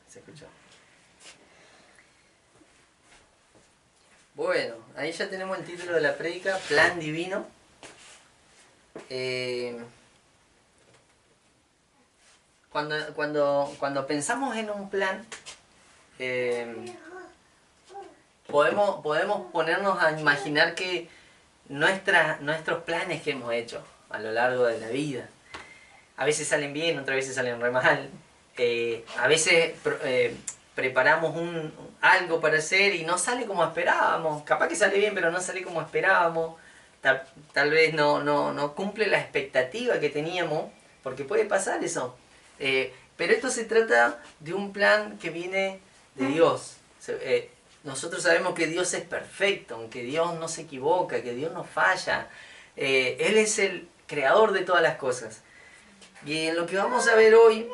se escuchó. Bueno, ahí ya tenemos el título de la prédica, Plan Divino. Cuando pensamos en un plan, podemos ponernos a imaginar que nuestros planes que hemos hecho a lo largo de la vida, a veces salen bien, otras veces salen re mal. A veces preparamos algo para hacer y no sale como esperábamos. Capaz que sale bien, pero no sale como esperábamos. Tal vez no cumple la expectativa que teníamos, porque puede pasar eso. Pero esto se trata de un plan que viene de Dios. Nosotros sabemos que Dios es perfecto, que Dios no se equivoca, que Dios no falla. Él es el creador de todas las cosas. Y en lo que vamos a ver hoy,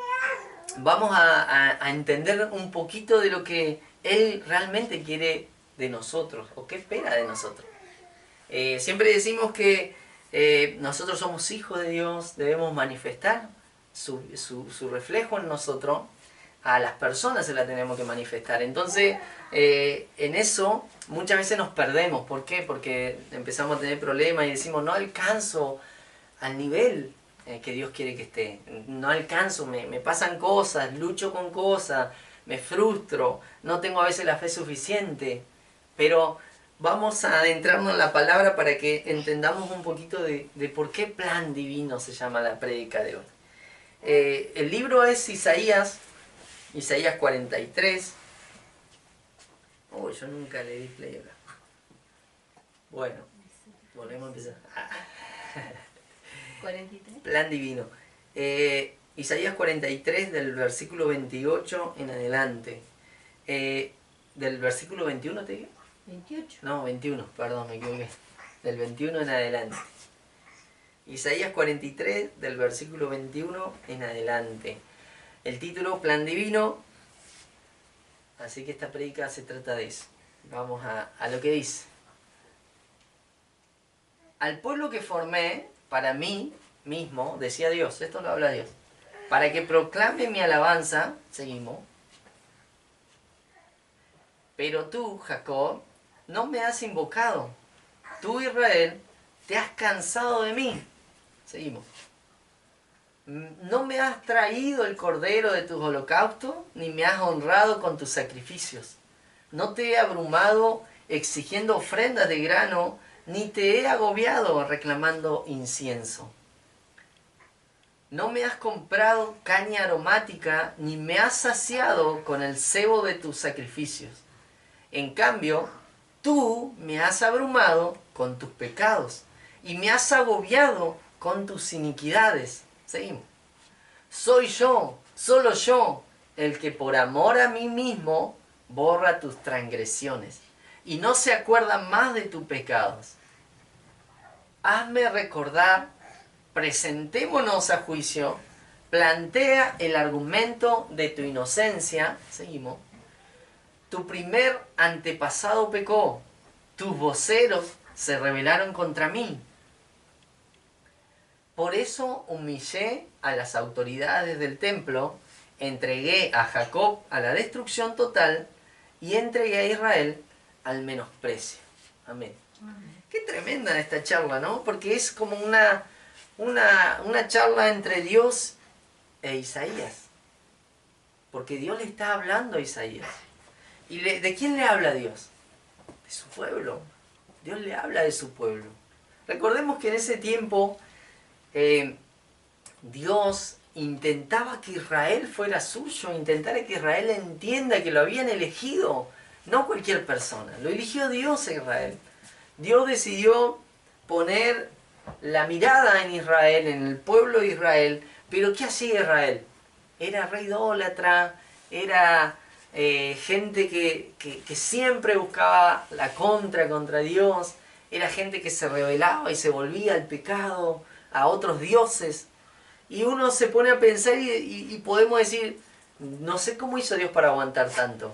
vamos a entender un poquito de lo que Él realmente quiere de nosotros, o qué espera de nosotros. Siempre decimos que nosotros somos hijos de Dios, debemos manifestar su reflejo en nosotros. A las personas se la tenemos que manifestar. Entonces, en eso muchas veces nos perdemos. ¿Por qué? Porque empezamos a tener problemas y decimos, no alcanzo al nivel que Dios quiere que esté. No alcanzo, me pasan cosas, lucho con cosas, me frustro, no tengo a veces la fe suficiente. Pero vamos a adentrarnos en la palabra para que entendamos un poquito de por qué plan divino se llama la prédica de hoy. El libro es Isaías 43. Oh, yo nunca le di play acá. Bueno, volvemos a empezar. 43. Plan divino. Isaías 43 del versículo 28 en adelante. Del versículo 21 te digo. 28. No, 21, perdón, me equivoqué. Del 21 en adelante. Isaías 43 del versículo 21 en adelante. El título, Plan Divino. Así que esta prédica se trata de eso. Vamos a lo que dice. Al pueblo que formé para mí mismo, decía Dios, esto lo habla Dios, para que proclame mi alabanza, seguimos. Pero tú, Jacob, no me has invocado. Tú, Israel, te has cansado de mí. Seguimos. No me has traído el cordero de tus holocaustos, ni me has honrado con tus sacrificios. No te he abrumado exigiendo ofrendas de grano, ni te he agobiado reclamando incienso. No me has comprado caña aromática, ni me has saciado con el cebo de tus sacrificios. En cambio, tú me has abrumado con tus pecados, y me has agobiado con tus iniquidades. Seguimos. Soy yo, solo yo, el que por amor a mí mismo borra tus transgresiones y no se acuerda más de tus pecados. Hazme recordar, presentémonos a juicio, plantea el argumento de tu inocencia. Seguimos. Tu primer antepasado pecó, tus voceros se rebelaron contra mí. Por eso humillé a las autoridades del templo, entregué a Jacob a la destrucción total y entregué a Israel al menosprecio. Amén. Qué tremenda esta charla, ¿no? Porque es como una charla entre Dios e Isaías. Porque Dios le está hablando a Isaías. ¿Y de quién le habla Dios? De su pueblo. Dios le habla de su pueblo. Recordemos que en ese tiempo Dios intentaba que Israel fuera suyo, intentara que Israel entienda que lo habían elegido, no cualquier persona, lo eligió Dios a Israel. Dios decidió poner la mirada en Israel, en el pueblo de Israel, pero ¿qué hacía Israel? Era re idólatra, era gente que siempre buscaba la contra Dios, era gente que se rebelaba y se volvía al pecado, a otros dioses, y uno se pone a pensar y podemos decir, no sé cómo hizo Dios para aguantar tanto,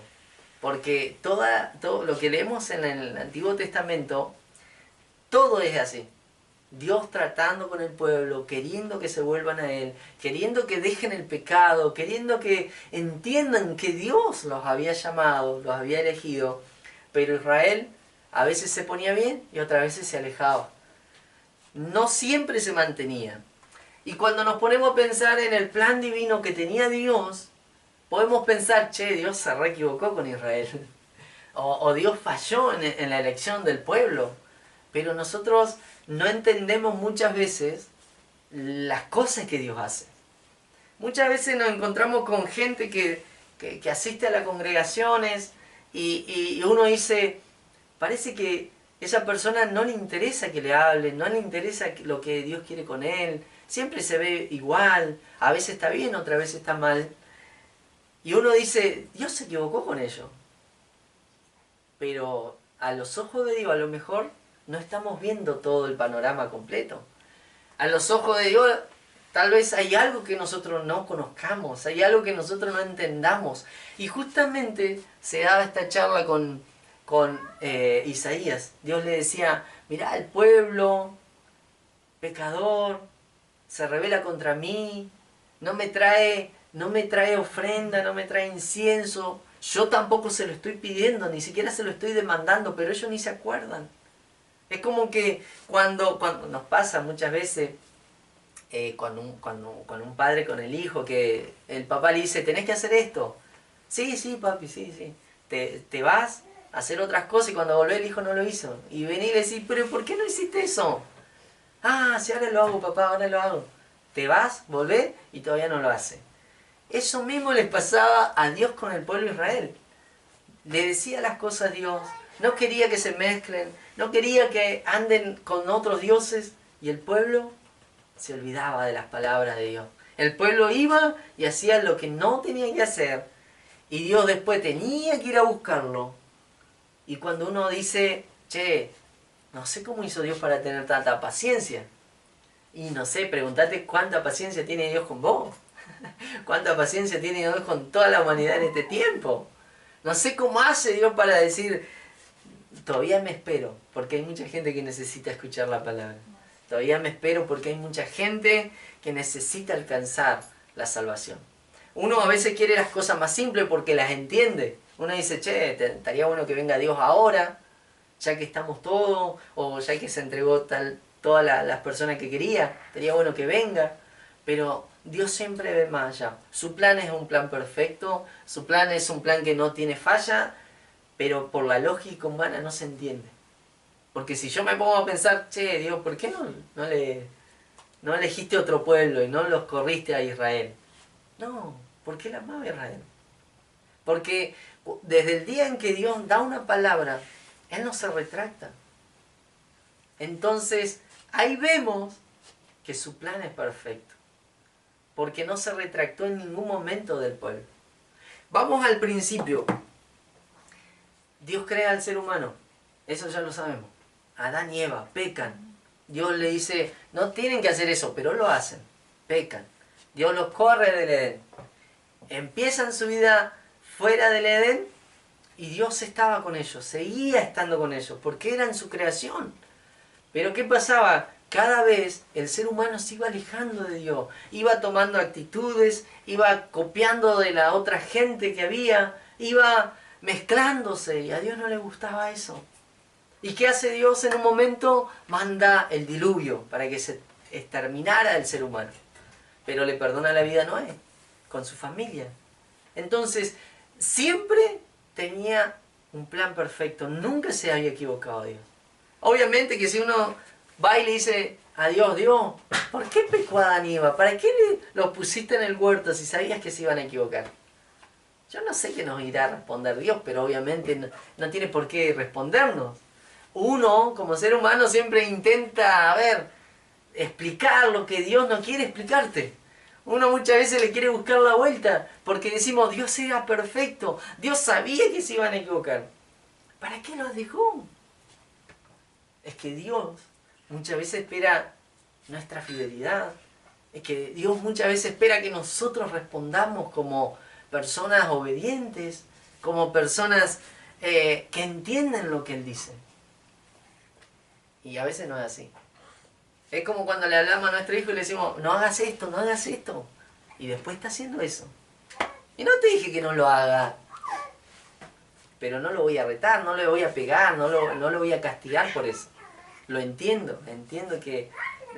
porque todo lo que leemos en el Antiguo Testamento, todo es así. Dios tratando con el pueblo, queriendo que se vuelvan a Él, queriendo que dejen el pecado, queriendo que entiendan que Dios los había llamado, los había elegido, pero Israel a veces se ponía bien y otras veces se alejaba. No siempre se mantenía. Y cuando nos ponemos a pensar en el plan divino que tenía Dios, podemos pensar, che, Dios se re equivocó con Israel. O Dios falló en la elección del pueblo. Pero nosotros no entendemos muchas veces las cosas que Dios hace. Muchas veces nos encontramos con gente que asiste a las congregaciones y uno dice, parece que esa persona no le interesa que le hable, no le interesa lo que Dios quiere con él, siempre se ve igual, a veces está bien, otra vez está mal. Y uno dice, Dios se equivocó con ello. Pero a los ojos de Dios a lo mejor no estamos viendo todo el panorama completo. A los ojos de Dios tal vez hay algo que nosotros no conozcamos, hay algo que nosotros no entendamos. Y justamente se daba esta charla con Isaías. Dios le decía, mirá, el pueblo pecador se rebela contra mí, no me trae ofrenda, no me trae incienso. Yo tampoco se lo estoy pidiendo, ni siquiera se lo estoy demandando, pero ellos ni se acuerdan. Es como que cuando nos pasa muchas veces con un padre con el hijo, que el papá le dice, tenés que hacer esto. Sí, sí, papi, sí, sí. Te vas a hacer otras cosas y cuando volvés el hijo no lo hizo. Y vení y le decís, pero ¿por qué no hiciste eso? Ah, sí, ahora lo hago, papá, ahora lo hago. Te vas, volvés y todavía no lo hace. Eso mismo les pasaba a Dios con el pueblo de Israel. Le decía las cosas a Dios, no quería que se mezclen, no quería que anden con otros dioses, y el pueblo se olvidaba de las palabras de Dios. El pueblo iba y hacía lo que no tenía que hacer, y Dios después tenía que ir a buscarlo. Y cuando uno dice, che, no sé cómo hizo Dios para tener tanta paciencia, y no sé, pregúntate cuánta paciencia tiene Dios con vos. ¿Cuánta paciencia tiene Dios con toda la humanidad en este tiempo? No sé cómo hace Dios para decir, todavía me espero, porque hay mucha gente que necesita escuchar la palabra. Todavía me espero porque hay mucha gente que necesita alcanzar la salvación. Uno a veces quiere las cosas más simples porque las entiende. Uno dice, che, estaría bueno que venga Dios ahora, ya que estamos todos, o ya que se entregó todas las personas que quería, estaría bueno que venga. Pero Dios siempre ve más allá. Su plan es un plan perfecto, su plan es un plan que no tiene falla, pero por la lógica humana no se entiende. Porque si yo me pongo a pensar, che, Dios, ¿por qué no elegiste otro pueblo y no los corriste a Israel? No, porque él amaba a Israel. Porque desde el día en que Dios da una palabra, Él no se retracta. Entonces, ahí vemos que su plan es perfecto. Porque no se retractó en ningún momento del pueblo. Vamos al principio. Dios crea al ser humano. Eso ya lo sabemos. Adán y Eva pecan. Dios le dice, no tienen que hacer eso, pero lo hacen. Pecan. Dios los corre del Edén. Empiezan su vida fuera del Edén y Dios estaba con ellos, seguía estando con ellos, porque eran su creación. Pero ¿qué pasaba? Cada vez el ser humano se iba alejando de Dios, iba tomando actitudes, iba copiando de la otra gente que había, iba mezclándose y a Dios no le gustaba eso. ¿Y qué hace Dios en un momento? Manda el diluvio para que se exterminara el ser humano. Pero le perdona la vida a Noé, con su familia. Entonces, siempre tenía un plan perfecto, nunca se había equivocado Dios. Obviamente que si uno va y le dice a Dios, Dios, ¿por qué pecó Adán y Eva? ¿Para qué los pusiste en el huerto si sabías que se iban a equivocar? Yo no sé qué nos irá a responder Dios, pero obviamente no tiene por qué respondernos. Uno, como ser humano, siempre intenta, explicar lo que Dios no quiere explicarte. Uno muchas veces le quiere buscar la vuelta, porque decimos, Dios era perfecto, Dios sabía que se iban a equivocar. ¿Para qué los dejó? Es que Dios muchas veces espera nuestra fidelidad. Es que Dios muchas veces espera que nosotros respondamos como personas obedientes, como personas que entienden lo que Él dice. Y a veces no es así. Es como cuando le hablamos a nuestro hijo y le decimos, no hagas esto, no hagas esto. Y después está haciendo eso. Y no te dije que no lo haga. Pero no lo voy a retar, no le voy a pegar, no lo voy a castigar por eso. Lo entiendo que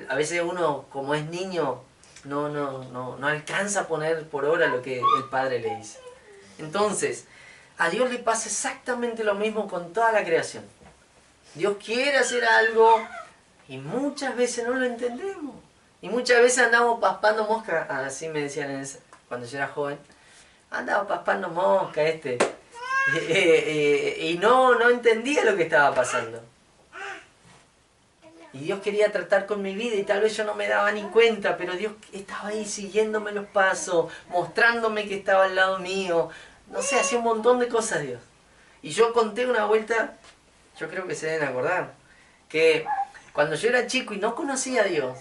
a veces uno, como es niño, no alcanza a poner por obra lo que el padre le dice. Entonces, a Dios le pasa exactamente lo mismo con toda la creación. Dios quiere hacer algo y muchas veces no lo entendemos. Y muchas veces andamos paspando mosca, así me decían cuando yo era joven. Andaba paspando mosca y no entendía lo que estaba pasando. Y Dios quería tratar con mi vida y tal vez yo no me daba ni cuenta, pero Dios estaba ahí siguiéndome los pasos, mostrándome que estaba al lado mío. No sé, hacía un montón de cosas Dios. Y yo conté una vuelta, yo creo que se deben acordar, que cuando yo era chico y no conocía a Dios,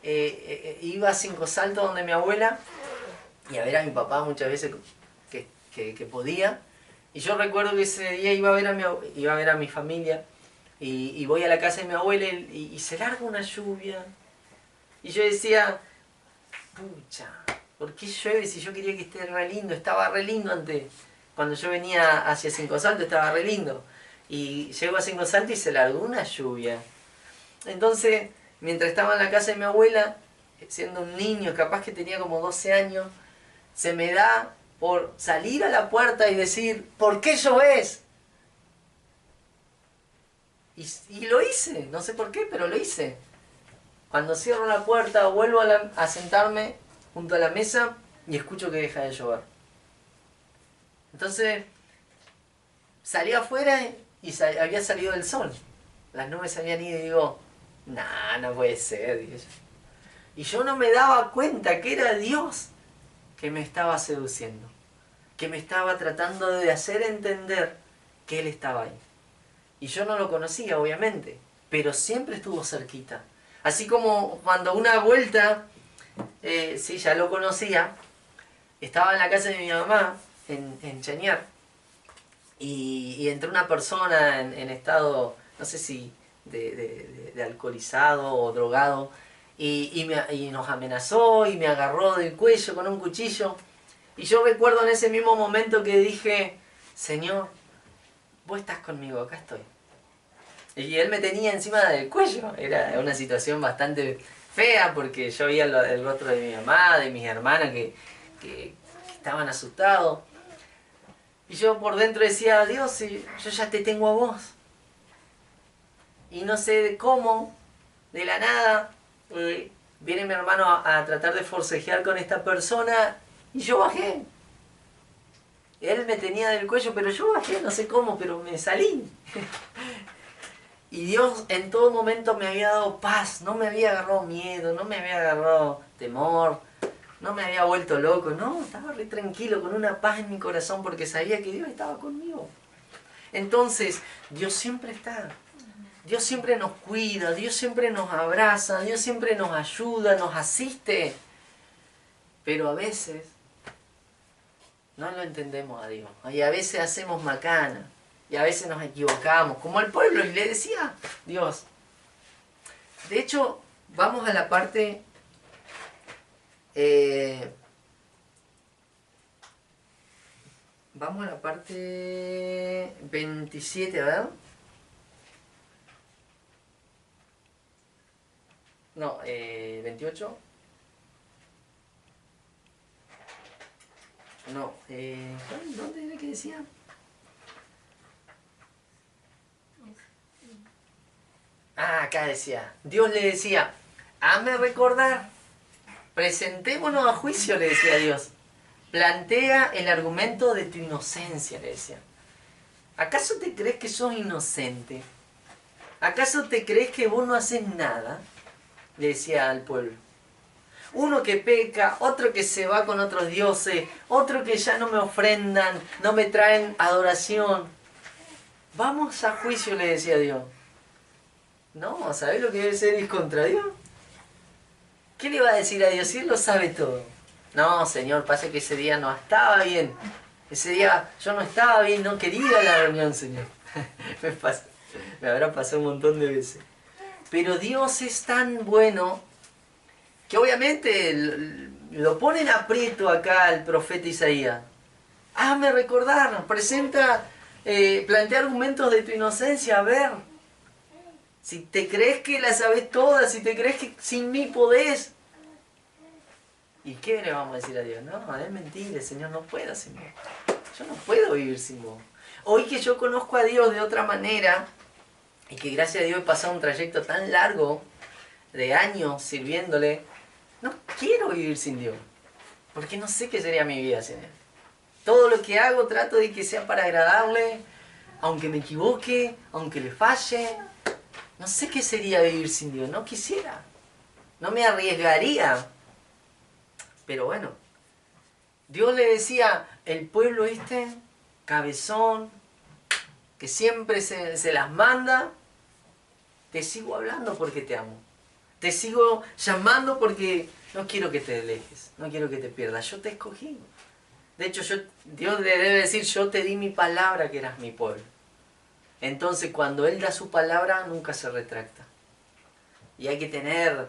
iba a Cinco Saltos donde mi abuela y a ver a mi papá muchas veces que podía. Y yo recuerdo que ese día iba a ver a mi familia y voy a la casa de mi abuela y se larga una lluvia. Y yo decía, pucha, ¿por qué llueve si yo quería que esté re lindo? Estaba re lindo antes. Cuando yo venía hacia Cinco Saltos estaba re lindo. Y llego a Cinco Saltos y se largó una lluvia. Entonces, mientras estaba en la casa de mi abuela, siendo un niño, capaz que tenía como 12 años, se me da por salir a la puerta y decir, ¿por qué llovés? Y lo hice, no sé por qué, pero lo hice. Cuando cierro la puerta, vuelvo a sentarme junto a la mesa y escucho que deja de llover. Entonces, salí afuera y había salido el sol. Las nubes habían ido y digo, nah, no puede ser. Y yo no me daba cuenta que era Dios que me estaba seduciendo, que me estaba tratando de hacer entender que Él estaba ahí. Y yo no lo conocía, obviamente, pero siempre estuvo cerquita. Así como cuando una vuelta, sí, ya lo conocía, estaba en la casa de mi mamá, en Chañar, y entró una persona en estado, no sé si de alcoholizado o drogado, y nos amenazó y me agarró del cuello con un cuchillo. Y yo recuerdo en ese mismo momento que dije, Señor, vos estás conmigo, acá estoy. Y él me tenía encima del cuello. Era una situación bastante fea porque yo veía el rostro de mi mamá, de mis hermanas que estaban asustados. Y yo por dentro decía, Dios, yo ya te tengo a vos. Y no sé de cómo, de la nada, viene mi hermano a tratar de forcejear con esta persona y yo bajé. Él me tenía del cuello, pero yo bajé, no sé cómo, pero me salí. Y Dios en todo momento me había dado paz, no me había agarrado miedo, no me había agarrado temor, no me había vuelto loco, no, estaba re tranquilo, con una paz en mi corazón porque sabía que Dios estaba conmigo. Entonces, Dios siempre está. Dios siempre nos cuida, Dios siempre nos abraza, Dios siempre nos ayuda, nos asiste. Pero a veces no lo entendemos a Dios. Y a veces hacemos macana. Y a veces nos equivocamos, como el pueblo, y le decía Dios. De hecho, vamos a la parte... vamos a la parte 27, ¿verdad? No, 28. No, ¿dónde era que decía? Ah, acá decía, Dios le decía, hazme recordar, presentémonos a juicio, le decía Dios. Plantea el argumento de tu inocencia, le decía. ¿Acaso te crees que sos inocente? ¿Acaso te crees que vos no haces nada? Le decía al pueblo. Uno que peca, otro que se va con otros dioses, otro que ya no me ofrendan, no me traen adoración. Vamos a juicio, le decía Dios. No, ¿sabés lo que debe ser ir contra Dios? ¿Qué le va a decir a Dios si Él lo sabe todo? No, Señor, pasa que ese día no estaba bien. Ese día yo no estaba bien, no quería ir a la reunión, Señor. Me habrá pasado un montón de veces. Pero Dios es tan bueno que obviamente lo pone en aprieto acá el profeta Isaías. Hazme recordar, plantea argumentos de tu inocencia, a ver. Si te crees que las sabes todas, si te crees que sin mí podés. ¿Y qué le vamos a decir a Dios? No, es mentira, Señor, no puedo sin vos. Yo no puedo vivir sin vos. Hoy que yo conozco a Dios de otra manera, y que gracias a Dios he pasado un trayecto tan largo, de años sirviéndole, no quiero vivir sin Dios. Porque no sé qué sería mi vida sin Él. Todo lo que hago trato de que sea para agradarle, aunque me equivoque, aunque le falle. No sé qué sería vivir sin Dios, no quisiera. No me arriesgaría. Pero bueno, Dios le decía, el pueblo cabezón, que siempre se las manda, te sigo hablando porque te amo. Te sigo llamando porque no quiero que te alejes, no quiero que te pierdas. Yo te escogí. De hecho, Dios le debe decir, yo te di mi palabra que eras mi pueblo. Entonces, cuando Él da su palabra, nunca se retracta. Y hay que tener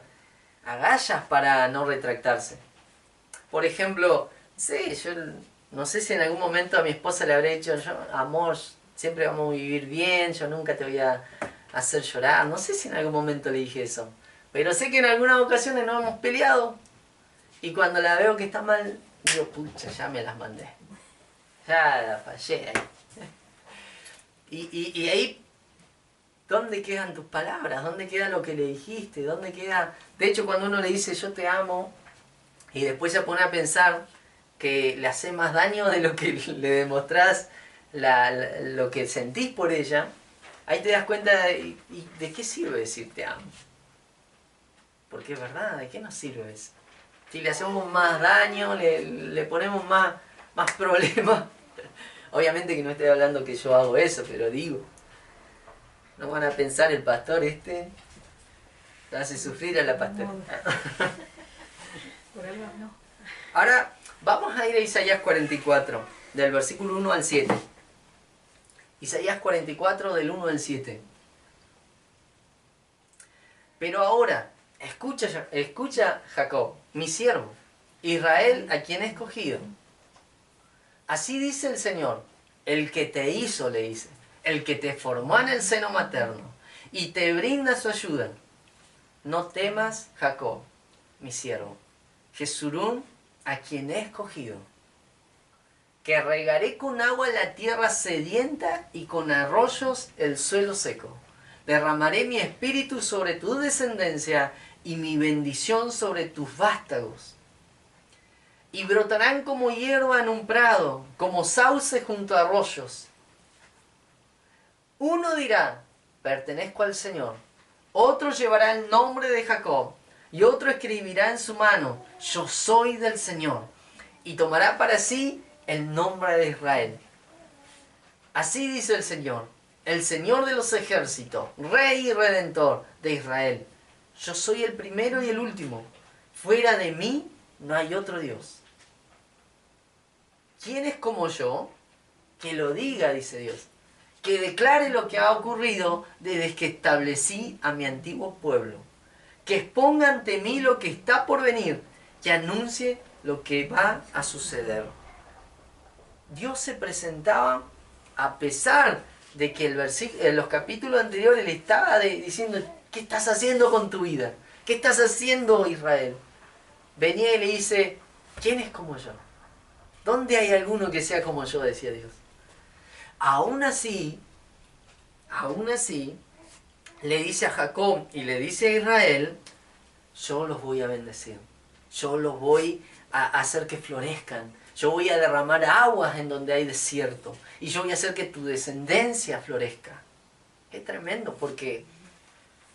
agallas para no retractarse. Por ejemplo, yo no sé si en algún momento a mi esposa le habré dicho, amor, siempre vamos a vivir bien, yo nunca te voy a hacer llorar. No sé si en algún momento le dije eso. Pero sé que en algunas ocasiones nos hemos peleado. Y cuando la veo que está mal, digo, pucha, ya me las mandé. Ya la fallé ahí. Y ahí, ¿dónde quedan tus palabras? ¿Dónde queda lo que le dijiste? ¿Dónde queda...? De hecho, cuando uno le dice yo te amo, y después se pone a pensar que le hace más daño de lo que le demostrás lo que sentís por ella, ahí te das cuenta de qué sirve decir te amo. Porque es verdad, ¿de qué nos sirve eso? Si le hacemos más daño, le ponemos más problemas. Obviamente que no estoy hablando que yo hago eso, pero digo, no van a pensar el pastor hace sufrir a la pastora. Por algo no. Ahora, vamos a ir a Isaías 44, del versículo 1 al 7. Isaías 44, del 1 al 7. Pero ahora, escucha Jacob, mi siervo, Israel, a quien he escogido. Así dice el Señor, el que te hizo, le dice, el que te formó en el seno materno, y te brinda su ayuda. No temas, Jacob, mi siervo, Jesurún, a quien he escogido, que regaré con agua la tierra sedienta y con arroyos el suelo seco. Derramaré mi espíritu sobre tu descendencia y mi bendición sobre tus vástagos. Y brotarán como hierba en un prado, como sauce junto a arroyos. Uno dirá, pertenezco al Señor. Otro llevará el nombre de Jacob. Y otro escribirá en su mano, yo soy del Señor. Y tomará para sí el nombre de Israel. Así dice el Señor de los ejércitos, Rey y Redentor de Israel. Yo soy el primero y el último. Fuera de mí no hay otro Dios. ¿Quién es como yo? Que lo diga, dice Dios. Que declare lo que ha ocurrido desde que establecí a mi antiguo pueblo. Que exponga ante mí lo que está por venir. Que anuncie lo que va a suceder. Dios se presentaba a pesar de que en los capítulos anteriores le estaba diciendo, ¿qué estás haciendo con tu vida? ¿Qué estás haciendo, Israel? Venía y le dice, ¿quién es como yo? ¿Dónde hay alguno que sea como yo? Decía Dios. Aún así, le dice a Jacob y le dice a Israel, yo los voy a bendecir. Yo los voy a hacer que florezcan. Yo voy a derramar aguas en donde hay desierto. Y yo voy a hacer que tu descendencia florezca. Qué tremendo, porque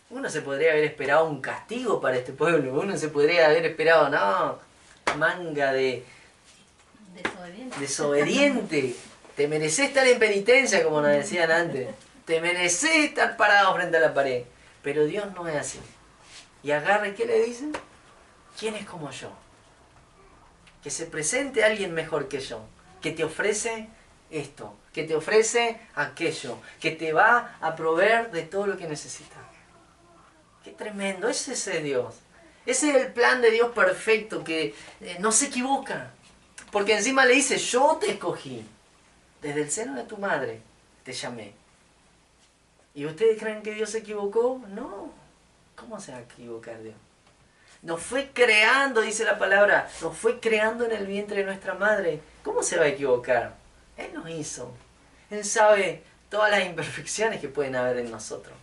uno se podría haber esperado un castigo para este pueblo. Uno se podría haber esperado, no, manga de desobediente. Te mereces estar en penitencia, como nos decían antes. Te mereces estar parado frente a la pared. Pero Dios no es así. Y agarra, ¿y qué le dicen? ¿Quién es como yo? Que se presente alguien mejor que yo, que te ofrece esto, que te ofrece aquello, que te va a proveer de todo lo que necesitas. Qué tremendo, ese es ese Dios. Ese es el plan de Dios perfecto, que no se equivoca. Porque encima le dice, yo te escogí. Desde el seno de tu madre te llamé. ¿Y ustedes creen que Dios se equivocó? No. ¿Cómo se va a equivocar Dios? Nos fue creando, dice la palabra, nos fue creando en el vientre de nuestra madre. ¿Cómo se va a equivocar? Él nos hizo. Él sabe todas las imperfecciones que pueden haber en nosotros.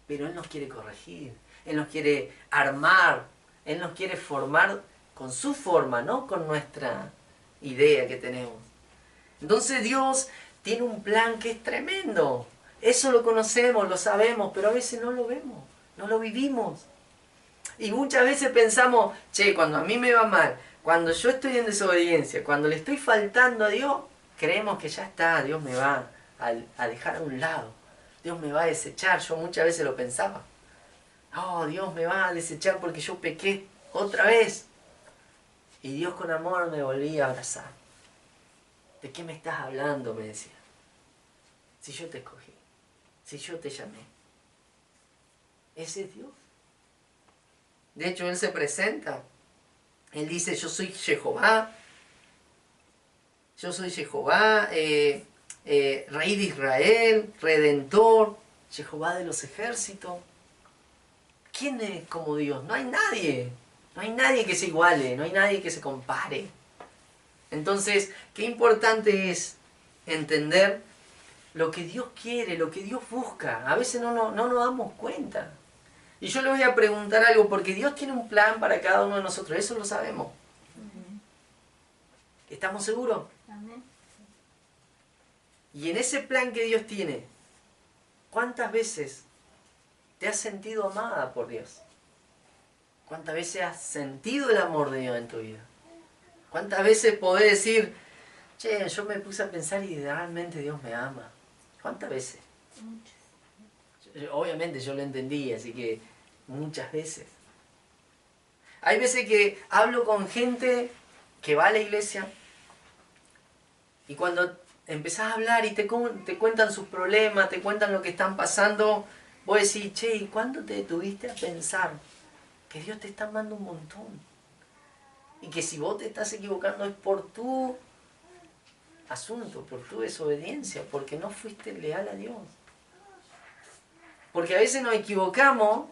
Pero Él nos quiere corregir. Él nos quiere armar. Él nos quiere formar con su forma, no con nuestra idea que tenemos. Entonces Dios tiene un plan que es tremendo. Eso lo conocemos, lo sabemos, pero a veces no lo vemos, no lo vivimos. Y muchas veces pensamos, che, cuando a mí me va mal, cuando yo estoy en desobediencia, cuando le estoy faltando a Dios, creemos que ya está, Dios me va a dejar a un lado. Dios me va a desechar, yo muchas veces lo pensaba. Oh, Dios me va a desechar porque yo pequé otra vez. Y Dios con amor me volvía a abrazar. ¿De qué me estás hablando?, me decía. Si yo te escogí, si yo te llamé. Ese es Dios. De hecho, Él se presenta. Él dice, yo soy Jehová. Yo soy Jehová, Rey de Israel, Redentor, Jehová de los ejércitos. ¿Quién es como Dios? No hay nadie. No hay nadie que se iguale, no hay nadie que se compare. Entonces, qué importante es entender lo que Dios quiere, lo que Dios busca. A veces no nos damos cuenta. Y yo le voy a preguntar algo, porque Dios tiene un plan para cada uno de nosotros, eso lo sabemos. ¿Estamos seguros? Amén. Y en ese plan que Dios tiene, ¿cuántas veces te has sentido amada por Dios? ¿Cuántas veces has sentido el amor de Dios en tu vida? ¿Cuántas veces podés decir, che, yo me puse a pensar y realmente Dios me ama? ¿Cuántas veces? Muchas. Obviamente yo lo entendí, así que muchas veces. Hay veces que hablo con gente que va a la iglesia y cuando empezás a hablar y te cuentan sus problemas, te cuentan lo que están pasando, vos decís, che, ¿y cuándo te detuviste a pensar que Dios te está amando un montón? Y que si vos te estás equivocando es por tu asunto, por tu desobediencia, porque no fuiste leal a Dios. Porque a veces nos equivocamos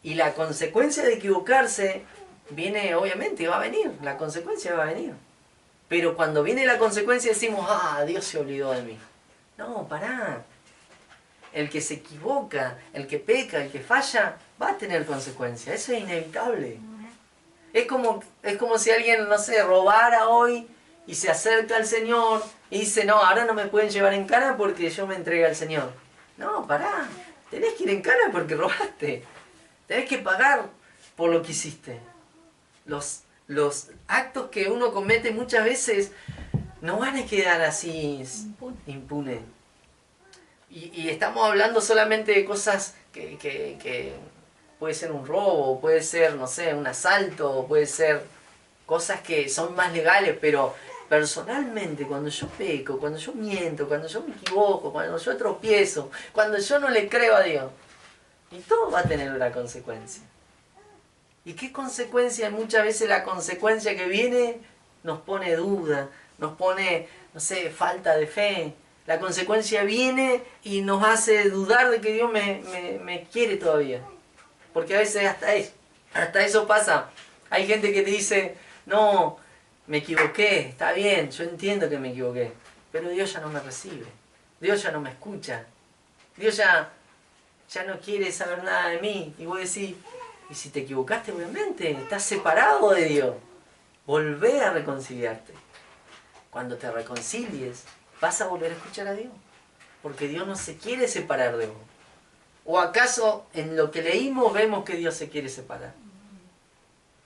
y la consecuencia de equivocarse viene, obviamente, va a venir, la consecuencia va a venir. Pero cuando viene la consecuencia decimos, ah, Dios se olvidó de mí. No, pará. El que se equivoca, el que peca, el que falla, va a tener consecuencias. Eso es inevitable. Es como si alguien, no sé, robara hoy y se acerca al Señor y dice, no, ahora no me pueden llevar en cana porque yo me entregué al Señor. No, pará. Tenés que ir en cana porque robaste. Tenés que pagar por lo que hiciste. Los actos que uno comete muchas veces no van a quedar así impunes. Y estamos hablando solamente de cosas que puede ser un robo, puede ser, no sé, un asalto, puede ser cosas que son más legales, pero personalmente cuando yo peco, cuando yo miento, cuando yo me equivoco, cuando yo tropiezo, cuando yo no le creo a Dios, y todo va a tener una consecuencia. ¿Y qué consecuencia? Muchas veces la consecuencia que viene nos pone duda, nos pone, no sé, falta de fe. La consecuencia viene y nos hace dudar de que Dios me quiere todavía. Porque a veces hasta eso pasa. Hay gente que te dice, no, me equivoqué, está bien, yo entiendo que me equivoqué. Pero Dios ya no me recibe. Dios ya no me escucha. Dios ya no quiere saber nada de mí. Y vos decís, y si te equivocaste, obviamente, estás separado de Dios. Volvé a reconciliarte. Cuando te reconcilies, vas a volver a escuchar a Dios. Porque Dios no se quiere separar de vos. ¿O acaso en lo que leímos vemos que Dios se quiere separar?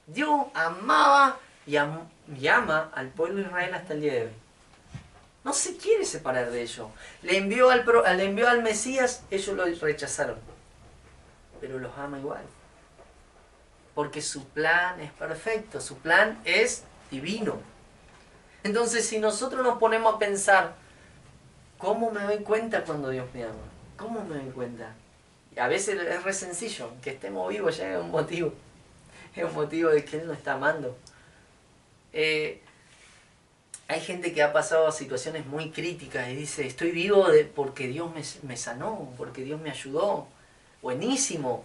Dios amaba y ama al pueblo de Israel hasta el día de hoy. No se quiere separar de ellos. Le envió al Mesías, ellos lo rechazaron. Pero los ama igual. Porque su plan es perfecto, su plan es divino. Entonces, si nosotros nos ponemos a pensar, ¿cómo me doy cuenta cuando Dios me ama? ¿Cómo me doy cuenta? A veces es re sencillo, que estemos vivos ya es un motivo. Es un motivo de que Él nos está amando. Hay gente que ha pasado situaciones muy críticas y dice, estoy vivo porque Dios me sanó, porque Dios me ayudó. Buenísimo.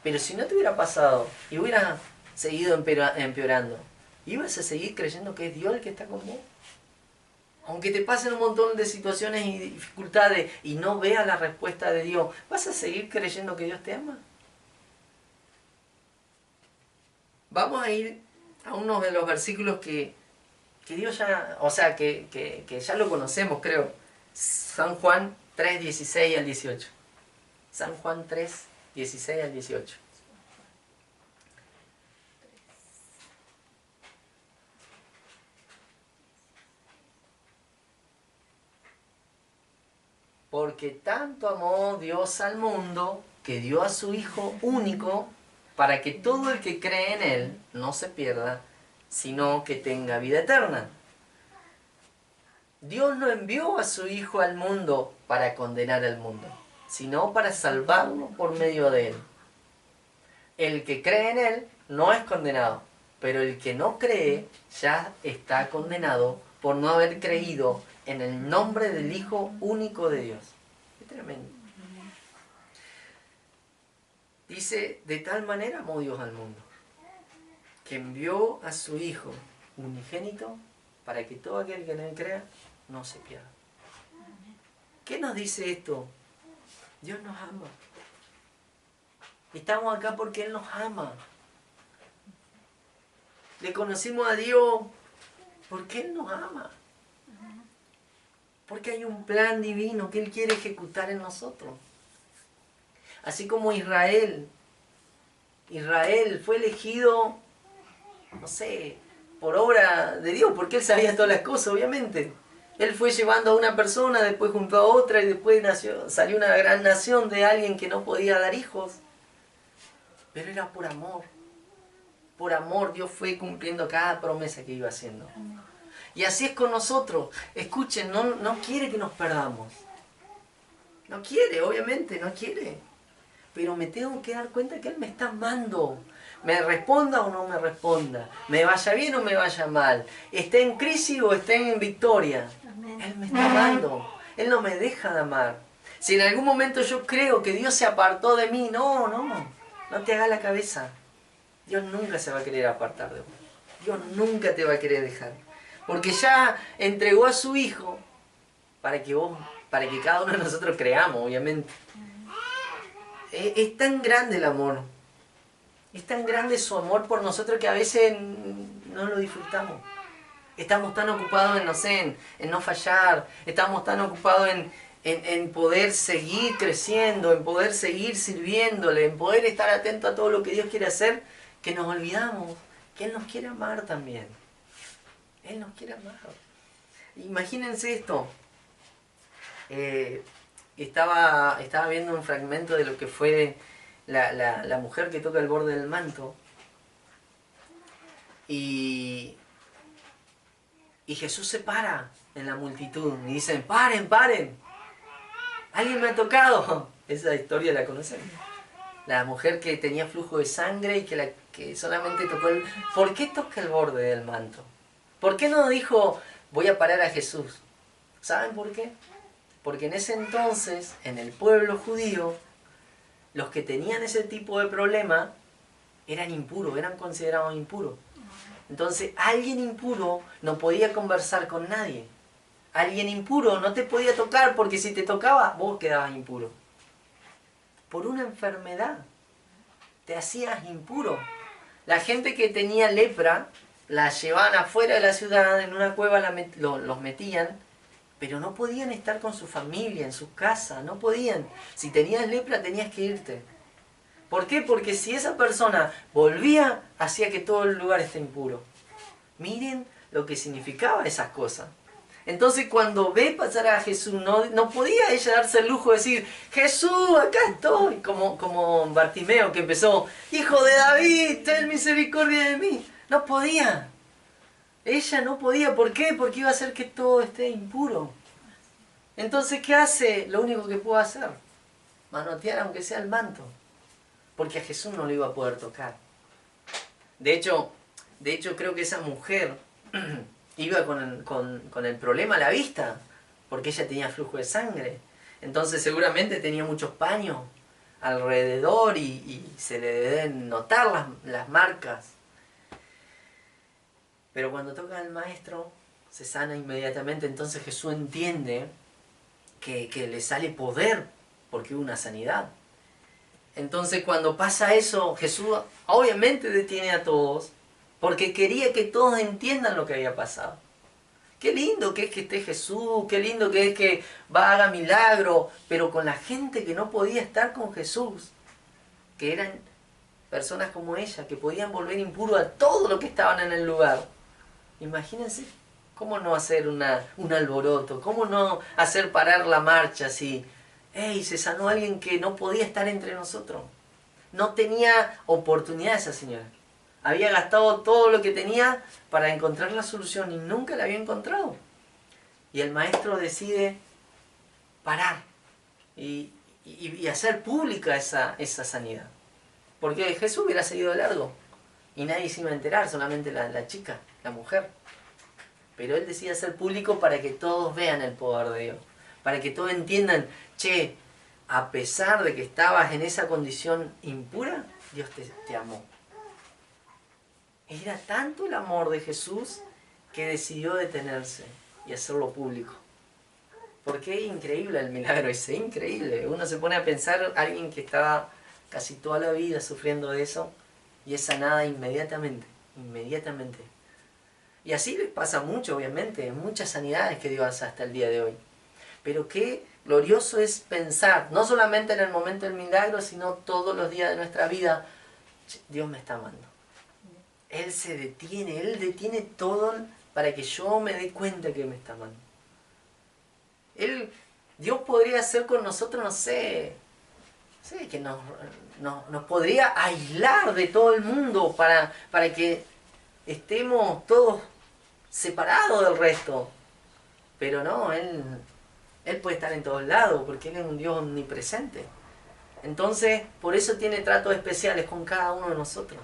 Pero si no te hubiera pasado y hubieras seguido empeorando, ¿ibas a seguir creyendo que es Dios el que está con vos? Aunque te pasen un montón de situaciones y dificultades y no veas la respuesta de Dios, ¿vas a seguir creyendo que Dios te ama? Vamos a ir a uno de los versículos que Dios ya, o sea, que ya lo conocemos, creo. San Juan 3, 16 al 18. San Juan 3, 16 al 18. Porque tanto amó Dios al mundo, que dio a su Hijo único, para que todo el que cree en Él no se pierda, sino que tenga vida eterna. Dios no envió a su Hijo al mundo para condenar al mundo, sino para salvarlo por medio de Él. El que cree en Él no es condenado, pero el que no cree ya está condenado por no haber creído en el nombre del Hijo único de Dios. Qué tremendo. Dice, de tal manera amó Dios al mundo, que envió a su Hijo unigénito para que todo aquel que en Él crea no se pierda. ¿Qué nos dice esto? Dios nos ama. Estamos acá porque Él nos ama. Le conocimos a Dios porque Él nos ama. Porque hay un plan divino que Él quiere ejecutar en nosotros. Así como Israel fue elegido, no sé, por obra de Dios, porque Él sabía todas las cosas, obviamente. Él fue llevando a una persona, después juntó a otra y después salió una gran nación de alguien que no podía dar hijos. Pero era por amor. Por amor Dios fue cumpliendo cada promesa que iba haciendo. Y así es con nosotros. Escuchen, no quiere que nos perdamos. No quiere, obviamente, no quiere. Pero me tengo que dar cuenta que Él me está amando. Me responda o no me responda. Me vaya bien o me vaya mal. Esté en crisis o esté en victoria. Él me está amando. Él no me deja de amar. Si en algún momento yo creo que Dios se apartó de mí, no te hagas la cabeza. Dios nunca se va a querer apartar de vos. Dios nunca te va a querer dejar. Porque ya entregó a su Hijo para que cada uno de nosotros creamos, obviamente. Es tan grande el amor. Es tan grande su amor por nosotros que a veces no lo disfrutamos. Estamos tan ocupados en, no sé, en no fallar. Estamos tan ocupados en poder seguir creciendo, en poder seguir sirviéndole, en poder estar atento a todo lo que Dios quiere hacer, que nos olvidamos que Él nos quiere amar también. Él nos quiere amar. Imagínense esto. Estaba viendo un fragmento de lo que fue la mujer que toca el borde del manto. Y Jesús se para en la multitud y dicen, paren, paren. Alguien me ha tocado. Esa historia la conocen. La mujer que tenía flujo de sangre y que solamente tocó el... ¿Por qué toca el borde del manto? ¿Por qué no dijo, voy a parar a Jesús? ¿Saben por qué? Porque en ese entonces, en el pueblo judío, los que tenían ese tipo de problema eran impuros, eran considerados impuros. Entonces, alguien impuro no podía conversar con nadie. Alguien impuro no te podía tocar porque si te tocaba, vos quedabas impuro. Por una enfermedad, te hacías impuro. La gente que tenía lepra, la llevaban afuera de la ciudad, en una cueva los metían, pero no podían estar con su familia, en su casa, no podían. Si tenías lepra tenías que irte. ¿Por qué? Porque si esa persona volvía, hacía que todo el lugar esté impuro. Miren lo que significaba esas cosas. Entonces cuando ve pasar a Jesús, no podía ella darse el lujo de decir, Jesús, acá estoy, como Bartimeo que empezó, Hijo de David, ten misericordia de mí. No podía. Ella no podía. ¿Por qué? Porque iba a hacer que todo esté impuro. Entonces, ¿qué hace? Lo único que puedo hacer. manotear aunque sea el manto, porque a Jesús no lo iba a poder tocar. De hecho creo que esa mujer iba con el problema a la vista, porque ella tenía flujo de sangre. Entonces seguramente tenía muchos paños alrededor y se le deben notar las marcas. Pero cuando toca al maestro, se sana inmediatamente. Entonces Jesús entiende que le sale poder porque hubo una sanidad. Entonces cuando pasa eso, Jesús obviamente detiene a todos porque quería que todos entiendan lo que había pasado. Qué lindo que es que esté Jesús, qué lindo que es que haga milagro, pero con la gente que no podía estar con Jesús, que eran personas como ella, que podían volver impuro a todo lo que estaban en el lugar. Imagínense cómo no hacer un alboroto, cómo no hacer parar la marcha si, hey, se sanó alguien que no podía estar entre nosotros. No tenía oportunidad esa señora. Había gastado todo lo que tenía para encontrar la solución y nunca la había encontrado. Y el maestro decide parar y hacer pública esa sanidad. Porque Jesús hubiera seguido de largo y nadie se iba a enterar, solamente la chica, la mujer. Pero él decide hacer público para que todos vean el poder de Dios. Para que todos entiendan, che, a pesar de que estabas en esa condición impura, Dios te amó. Era tanto el amor de Jesús que decidió detenerse y hacerlo público. Porque es increíble el milagro ese, increíble. Uno se pone a pensar, alguien que estaba casi toda la vida sufriendo de eso y es sanada inmediatamente. Y así les pasa mucho, obviamente, muchas sanidades que Dios hace hasta el día de hoy. Pero qué glorioso es pensar, no solamente en el momento del milagro, sino todos los días de nuestra vida, Dios me está amando. Él se detiene, Él detiene todo para que yo me dé cuenta que me está amando. Dios podría hacer con nosotros, no sé, que nos podría aislar de todo el mundo para que estemos todos separados del resto. Pero no, Él puede estar en todos lados porque Él es un Dios omnipresente. Entonces, por eso tiene tratos especiales con cada uno de nosotros.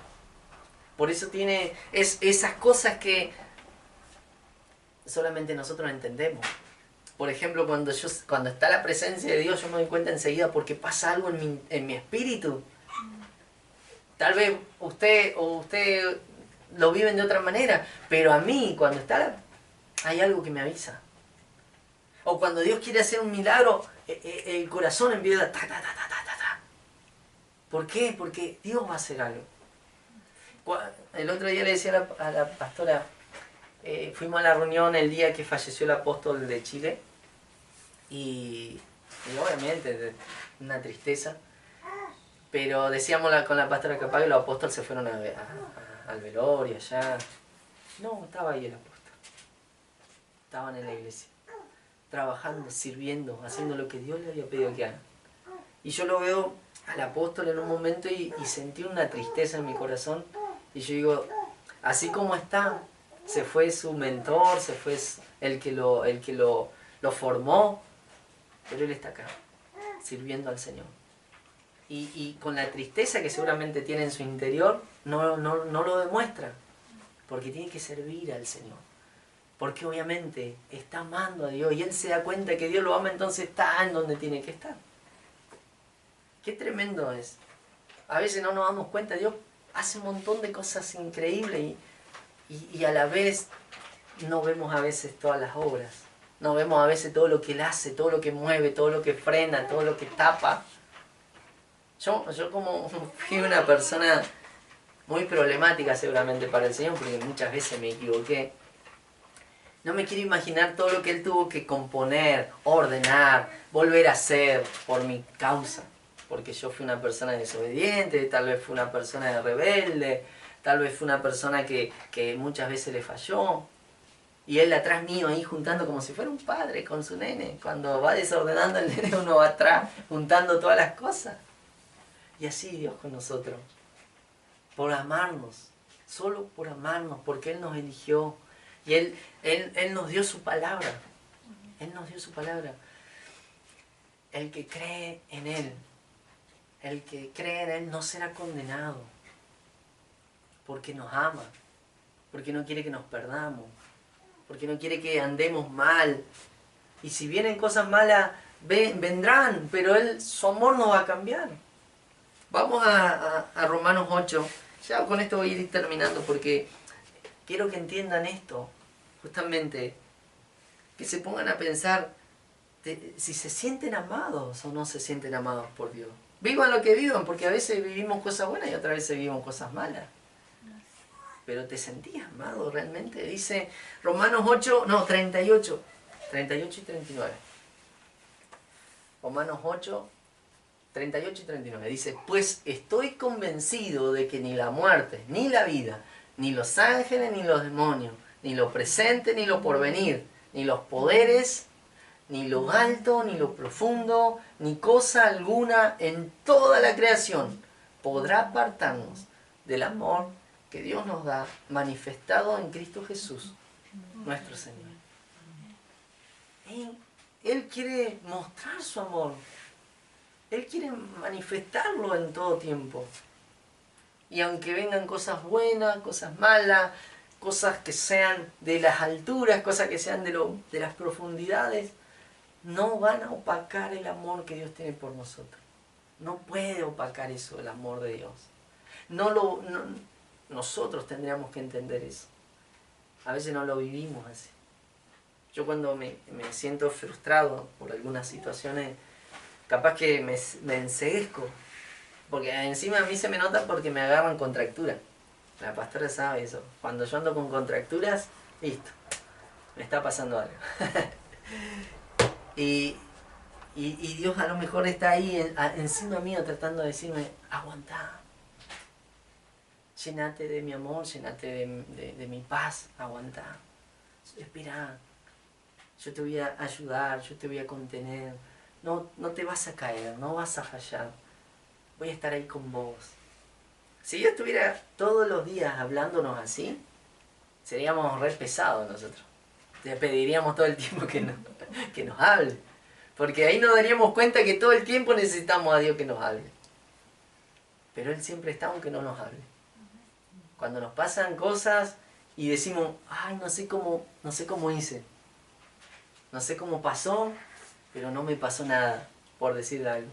Por eso tiene esas cosas que solamente nosotros entendemos. Por ejemplo, cuando está la presencia de Dios, yo me doy cuenta enseguida porque pasa algo en mi espíritu. Tal vez usted lo viven de otra manera, pero a mí, cuando hay algo que me avisa. O cuando Dios quiere hacer un milagro, el corazón empieza a ta. ¿Por qué? Porque Dios va a hacer algo. El otro día le decía a la pastora, fuimos a la reunión el día que falleció el apóstol de Chile y obviamente una tristeza, pero decíamos con la pastora capaz que los apóstoles se fueron al velorio allá. No, estaba ahí el apóstol. Estaban en la iglesia, trabajando, sirviendo, haciendo lo que Dios le había pedido que haga. Y yo lo veo al apóstol en un momento y sentí una tristeza en mi corazón. Y yo digo, así como está, se fue su mentor, se fue el que lo formó, pero él está acá, sirviendo al Señor. Y con la tristeza que seguramente tiene en su interior, no lo demuestra, porque tiene que servir al Señor. Porque obviamente está amando a Dios y él se da cuenta que Dios lo ama, entonces está en donde tiene que estar. Qué tremendo es. A veces no nos damos cuenta, Dios hace un montón de cosas increíbles y a la vez no vemos a veces todas las obras. No vemos a veces todo lo que Él hace, todo lo que mueve, todo lo que frena, todo lo que tapa. Yo como fui una persona muy problemática seguramente para el Señor, porque muchas veces me equivoqué. No me quiero imaginar todo lo que Él tuvo que componer, ordenar, volver a hacer por mi causa. Porque yo fui una persona desobediente, tal vez fui una persona rebelde, tal vez fui una persona que muchas veces le falló. Y Él atrás mío ahí juntando como si fuera un padre con su nene. Cuando va desordenando el nene uno va atrás juntando todas las cosas. Y así Dios con nosotros. Por amarnos, solo por amarnos, porque Él nos eligió. Y Él nos dio su palabra. Él nos dio su palabra. El que cree en Él El que cree en Él no será condenado, porque nos ama, porque no quiere que nos perdamos, porque no quiere que andemos mal. Y si vienen cosas malas, vendrán, pero su amor no va a cambiar. Vamos a Romanos 8. Ya con esto voy a ir terminando porque quiero que entiendan esto, justamente, que se pongan a pensar si se sienten amados o no se sienten amados por Dios. Vivan lo que vivan, porque a veces vivimos cosas buenas y otras veces vivimos cosas malas. Pero ¿te sentías amado realmente? Dice Romanos 8, no, 38. 38 y 39. Romanos 8, 38 y 39. Dice, pues estoy convencido de que ni la muerte, ni la vida, ni los ángeles, ni los demonios, ni lo presente, ni lo porvenir, ni los poderes, ni lo alto, ni lo profundo, ni cosa alguna en toda la creación podrá apartarnos del amor que Dios nos da, manifestado en Cristo Jesús, nuestro Señor. Él quiere mostrar su amor. Él quiere manifestarlo en todo tiempo. Y aunque vengan cosas buenas, cosas malas, cosas que sean de las alturas, cosas que sean de las profundidades, no van a opacar el amor que Dios tiene por nosotros. No puede opacar eso, el amor de Dios. Nosotros tendríamos que entender eso. A veces no lo vivimos así. Yo cuando me siento frustrado por algunas situaciones, capaz que me enceguezco. Porque encima a mí se me nota porque me agarran contracturas. La pastora sabe eso. Cuando yo ando con contracturas, listo. Me está pasando algo. y Dios a lo mejor está ahí encima mío tratando de decirme, aguantá. Llénate de mi amor, llénate de mi paz, aguantá. Espera. Yo te voy a ayudar, yo te voy a contener. No te vas a caer, no vas a fallar. Voy a estar ahí con vos. Si yo estuviera todos los días hablándonos así, seríamos re pesados nosotros. Te pediríamos todo el tiempo que nos hable. Porque ahí nos daríamos cuenta que todo el tiempo necesitamos a Dios que nos hable. Pero Él siempre está aunque no nos hable. Cuando nos pasan cosas y decimos, ay, no sé cómo hice. No sé cómo pasó, pero no me pasó nada, por decir algo.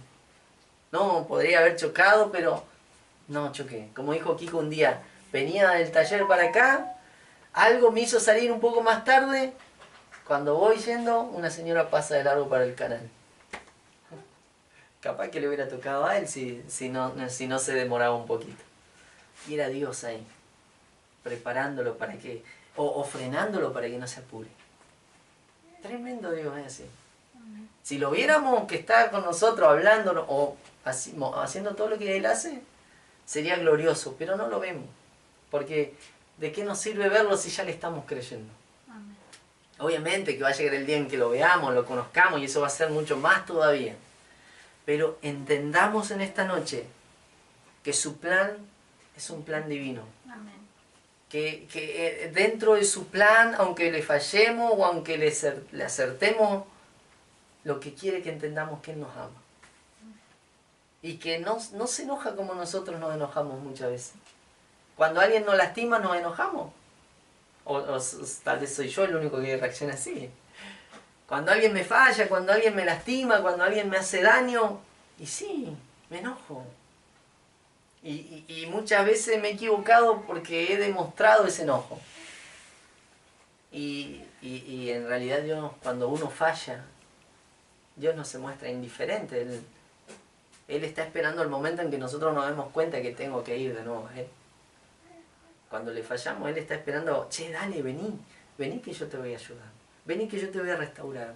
No, podría haber chocado, pero no choqué. Como dijo Kiko un día, venía del taller para acá, algo me hizo salir un poco más tarde. Cuando voy yendo, una señora pasa de largo para el canal. Capaz que le hubiera tocado a él si no se demoraba un poquito. Y era Dios ahí, preparándolo para que, o frenándolo para que no se apure. Tremendo Dios es así. Si lo viéramos que está con nosotros hablándonos o haciendo todo lo que Él hace, sería glorioso, pero no lo vemos. Porque ¿de qué nos sirve verlo si ya le estamos creyendo? Amén. Obviamente que va a llegar el día en que lo veamos, lo conozcamos y eso va a ser mucho más todavía. Pero entendamos en esta noche que su plan es un plan divino. Amén. Que dentro de su plan, aunque le fallemos o aunque le acertemos, lo que quiere que entendamos que Él nos ama. Y que no se enoja como nosotros nos enojamos muchas veces. Cuando alguien nos lastima, nos enojamos. O tal vez soy yo el único que reacciona así. Cuando alguien me falla, cuando alguien me lastima, cuando alguien me hace daño, y sí, me enojo. Y muchas veces me he equivocado porque he demostrado ese enojo. Y en realidad Dios, cuando uno falla, Dios no se muestra indiferente. Él está esperando el momento en que nosotros nos demos cuenta que tengo que ir de nuevo a Él. Cuando le fallamos, Él está esperando, che, dale, vení que yo te voy a ayudar. Vení que yo te voy a restaurar.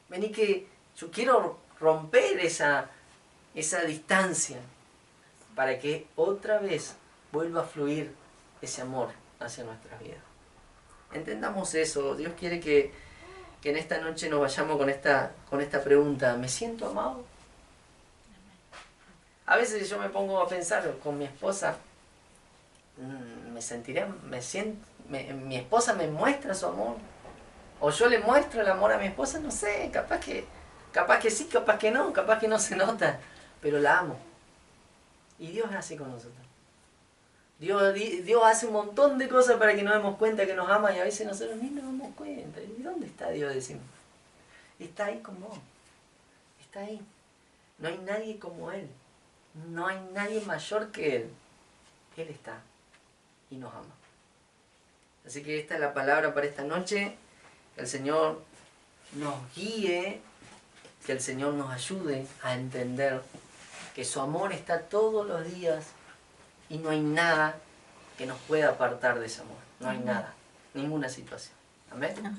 Vení que yo quiero romper esa distancia para que otra vez vuelva a fluir ese amor hacia nuestras vidas. Entendamos eso. Dios quiere que en esta noche nos vayamos con esta pregunta. ¿Me siento amado? A veces yo me pongo a pensar con mi esposa, mi esposa me muestra su amor, o yo le muestro el amor a mi esposa, no sé, capaz que sí, capaz que no se nota, pero la amo. Y Dios es así con nosotros. Dios hace un montón de cosas para que nos demos cuenta que nos ama y a veces nosotros ni nos damos cuenta. ¿Y dónde está Dios? Decimos. Está ahí con vos. Está ahí. No hay nadie como Él. No hay nadie mayor que Él. Él está y nos ama. Así que esta es la palabra para esta noche. Que el Señor nos guíe, que el Señor nos ayude a entender que su amor está todos los días y no hay nada que nos pueda apartar de ese amor. No hay nada, ninguna situación. Amén. Amén.